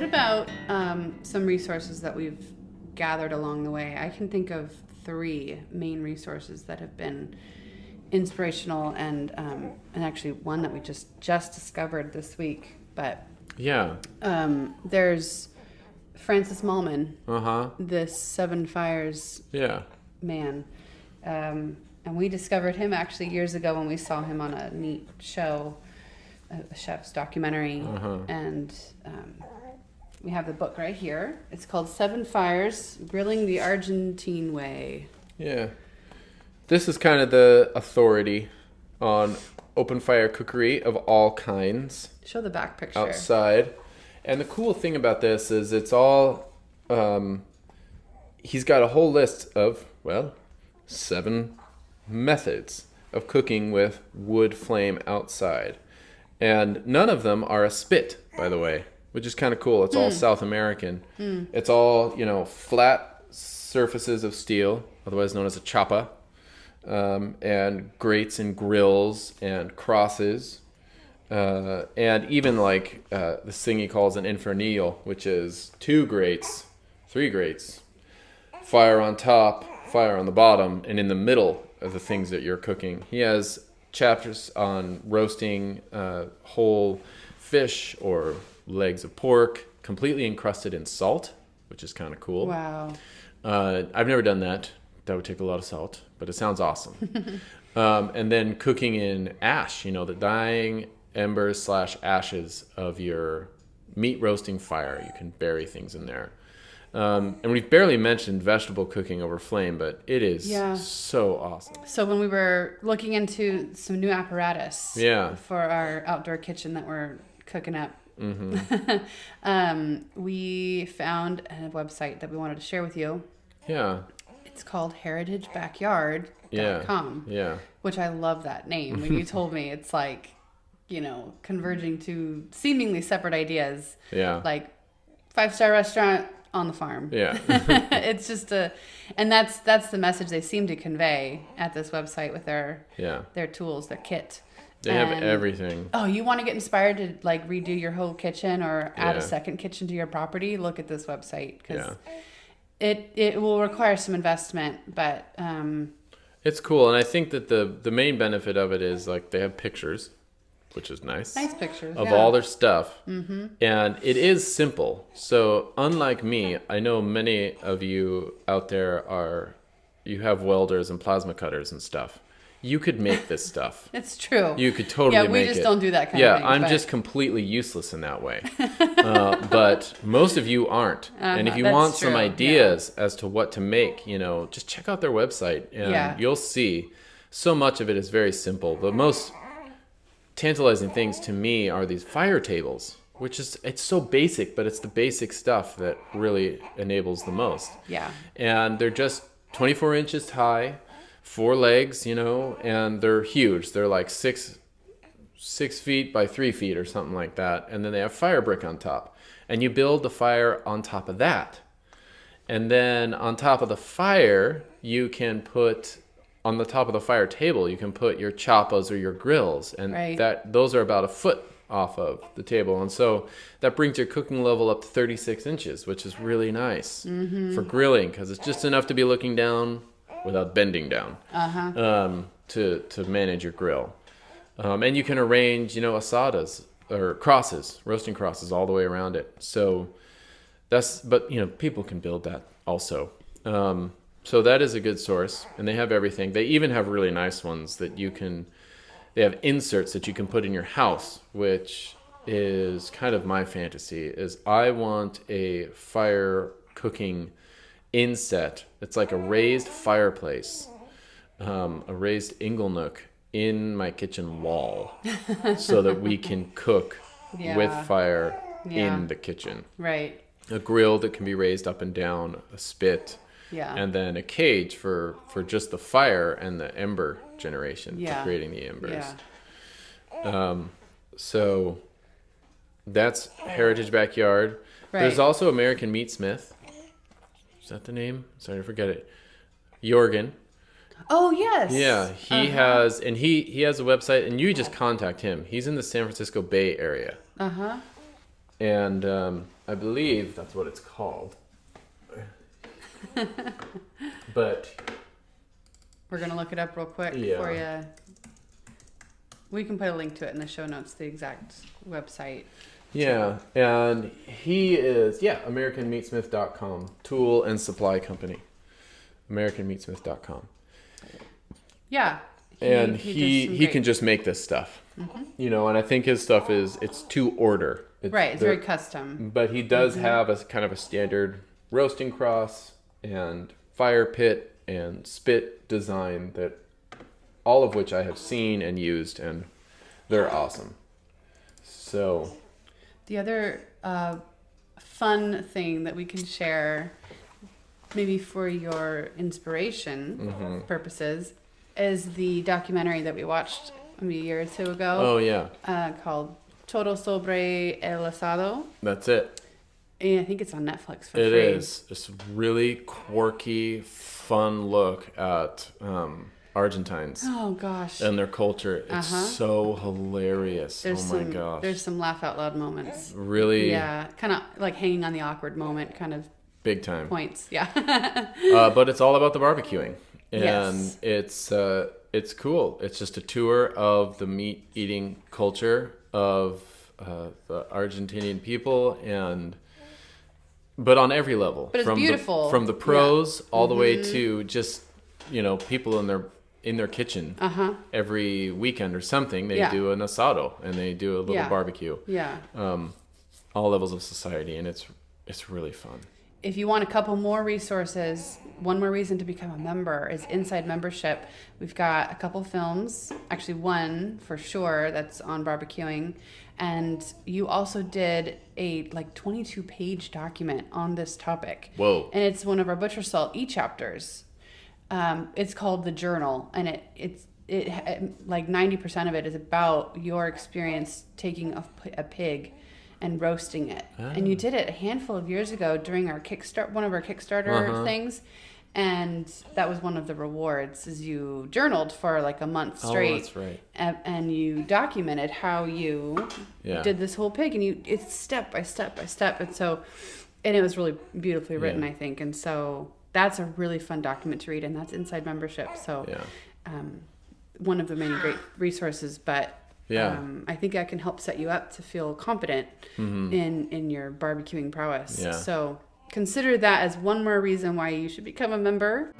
What about some resources that we've gathered along the way? I can think of 3 main resources that have been inspirational, and actually one that we just discovered this week. But yeah, there's Francis Mallman, uh-huh, this 7 Fires man. And we discovered him actually years ago when we saw him on a neat show, a chef's documentary. And we have the book right here. It's called 7 Fires, Grilling the Argentine Way. Yeah. This is kind of the authority on open fire cookery of all kinds. Show the back picture. Outside. And the cool thing about this is it's all, he's got a whole list of, 7 methods of cooking with wood flame outside. And none of them are a spit, by the way, which is kind of cool. It's all South American. It's all, flat surfaces of steel, otherwise known as a chapa, and grates and grills and crosses, and even like this thing he calls an infernal, which is 2 grates, 3 grates, fire on top, fire on the bottom, and in the middle of the things that you're cooking. He has chapters on roasting whole fish or legs of pork completely encrusted in salt, which is kind of cool. Wow. I've never done that. That would take a lot of salt, but it sounds awesome. And then cooking in ash, the dying embers / ashes of your meat roasting fire. You can bury things in there. And we've barely mentioned vegetable cooking over flame, but it is so awesome. So when we were looking into some new apparatus for our outdoor kitchen that we're cooking up, we found a website that we wanted to share with you. Yeah. It's called heritagebackyard.com. Yeah. Which I love that name. When you told me, it's like, converging to seemingly separate ideas. Yeah. Like 5-star restaurant on the farm. Yeah. It's just and that's the message they seem to convey at this website with their tools, their kit. They have everything. Oh, you want to get inspired to like redo your whole kitchen or add a second kitchen to your property? Look at this website, because it will require some investment, but it's cool. And I think that the main benefit of it is like they have pictures, which is nice. Nice pictures of all their stuff. And it is simple. So unlike me, I know many of you out there you have welders and plasma cutters and stuff. You could make this stuff. It's true. You could totally make it. Yeah, we just don't do that kind of thing. Yeah, I'm just completely useless in that way. But most of you aren't. And if you want some ideas as to what to make, just check out their website and you'll see so much of it is very simple. The most tantalizing things to me are these fire tables, which is, it's so basic, but it's the basic stuff that really enables the most. Yeah. And they're just 24 inches high, 4 legs, and they're huge. They're like 6 feet by 3 feet or something like that. And then they have fire brick on top. And you build the fire on top of that. And then on top of the fire, you can put, on the top of the fire table, you can put your chapas or your grills. And those are about a foot off of the table. And so that brings your cooking level up to 36 inches, which is really nice for grilling, because it's just enough to be looking down without bending down to manage your grill. And you can arrange, asadas or crosses, roasting crosses all the way around it. So but people can build that also. So that is a good source, and they have everything. They even have really nice ones that they have inserts that you can put in your house, which is kind of my fantasy, is I want a fire cooking inset. It's like a raised fireplace, a raised inglenook in my kitchen wall so that we can cook with fire in the kitchen. Right. A grill that can be raised up and down, a spit, and then a cage for just the fire and the ember generation for creating the embers. So that's Heritage Backyard. Right. There's also American Meatsmith. Is that the name? Sorry, I forget it. Jorgen. Oh, yes. Yeah, he has, and he has a website, and you just contact him. He's in the San Francisco Bay Area. And I believe that's what it's called. But we're going to look it up real quick for you. We can put a link to it in the show notes, the exact website. Yeah, and he is, AmericanMeatsmith.com, tool and supply company. AmericanMeatsmith.com. Yeah. He can just make this stuff. Mm-hmm. And I think his stuff it's to order. It's very custom. But he does have a kind of a standard roasting cross and fire pit and spit design, that all of which I have seen and used, and they're awesome. So the other fun thing that we can share, maybe for your inspiration purposes, is the documentary that we watched maybe a year or two ago. Oh, yeah. Called Todo Sobre El Asado. That's it. And I think it's on Netflix for free. It is. It's a really quirky, fun look at Argentines. Oh, gosh. And their culture. It's so hilarious. Gosh. There's some laugh out loud moments. Really? Yeah. Kind of like hanging on the awkward moment kind of big time points. Yeah. But it's all about the barbecuing. And yes. It's cool. It's just a tour of the meat eating culture of the Argentinian people, but on every level. But it's beautiful. From the pros all the way to just, people in their kitchen every weekend or something. They do an asado and they do a little barbecue. Yeah. All levels of society, and it's really fun. If you want a couple more resources, one more reason to become a member is Inside Membership. We've got a couple films, actually one for sure that's on barbecuing. And you also did a 22-page document on this topic. Whoa. And it's one of our Butcher Salt e-chapters. It's called The Journal. And it's 90% of it is about your experience taking a pig and roasting it. Oh. And you did it a handful of years ago during our one of our Kickstarter things. And that was one of the rewards, is you journaled for a month straight. Oh, that's right. And you documented how you did this whole pig, and it's step by step by step. And it was really beautifully written, I think. And so that's a really fun document to read, and that's Inside Membership. So one of the many great resources, but I think that can help set you up to feel confident in your barbecuing prowess. Yeah. So consider that as one more reason why you should become a member.